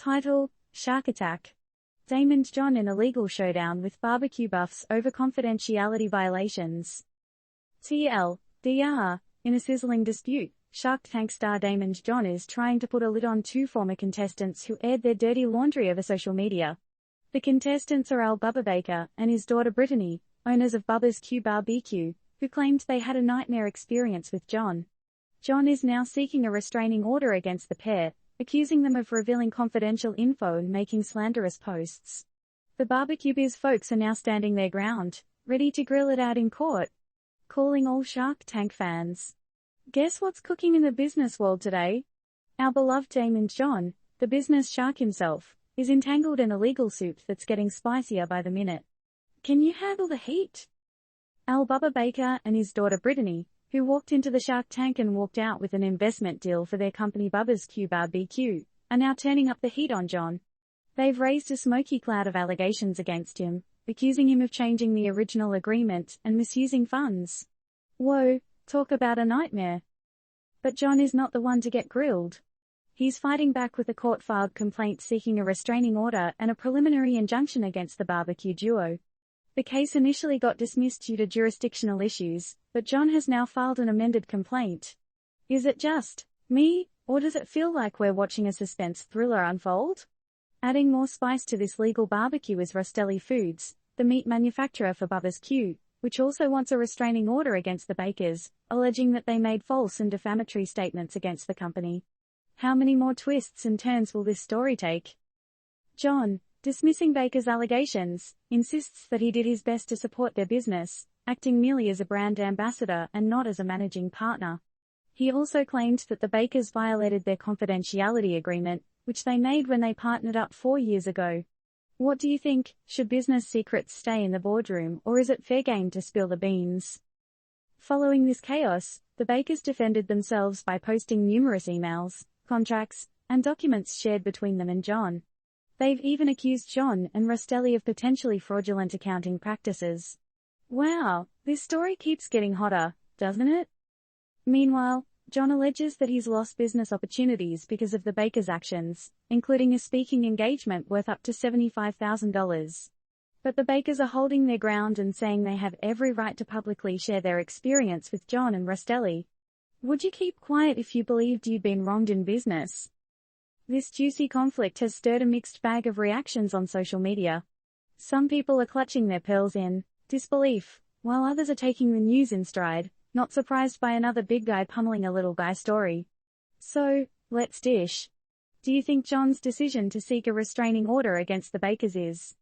Title: Shark Attack. Daymond John in a legal showdown with barbecue buffs over confidentiality violations. TLDR, in a sizzling dispute, Shark Tank star Daymond John is trying to put a lid on two former contestants who aired their dirty laundry over social media. The contestants are Al Bubba Baker and his daughter Brittany, owners of Bubba's Q BBQ, who claimed they had a nightmare experience with John. John is now seeking a restraining order against the pair, accusing them of revealing confidential info and making slanderous posts. The barbecue biz folks are now standing their ground, ready to grill it out in court. Calling all Shark Tank fans. Guess what's cooking in the business world today? Our beloved Daymond John, the business shark himself, is entangled in a legal suit that's getting spicier by the minute. Can you handle the heat? Al Bubba Baker and his daughter Brittany, who walked into the Shark Tank and walked out with an investment deal for their company Bubba's Q BBQ, are now turning up the heat on John. They've raised a smoky cloud of allegations against him, accusing him of changing the original agreement and misusing funds. Whoa, talk about a nightmare. But John is not the one to get grilled. He's fighting back with a court-filed complaint seeking a restraining order and a preliminary injunction against the barbecue duo. The case initially got dismissed due to jurisdictional issues, but John has now filed an amended complaint. Is it just me, or does it feel like we're watching a suspense thriller unfold? Adding more spice to this legal barbecue is Rostelli Foods, the meat manufacturer for Bubba's Q, which also wants a restraining order against the Bakers, alleging that they made false and defamatory statements against the company. How many more twists and turns will this story take? John, dismissing Baker's allegations, insists that he did his best to support their business, acting merely as a brand ambassador and not as a managing partner. He also claimed that the Bakers violated their confidentiality agreement, which they made when they partnered up 4 years ago. What do you think? Should business secrets stay in the boardroom, or is it fair game to spill the beans? Following this chaos, the Bakers defended themselves by posting numerous emails, contracts, and documents shared between them and John. They've even accused John and Rostelli of potentially fraudulent accounting practices. Wow, this story keeps getting hotter, doesn't it? Meanwhile, John alleges that he's lost business opportunities because of the Bakers' actions, including a speaking engagement worth up to $75,000. But the Bakers are holding their ground and saying they have every right to publicly share their experience with John and Rostelli. Would you keep quiet if you believed you'd been wronged in business? This juicy conflict has stirred a mixed bag of reactions on social media. Some people are clutching their pearls in disbelief, while others are taking the news in stride, not surprised by another big guy pummeling a little guy story. So, let's dish. Do you think John's decision to seek a restraining order against the Bakers is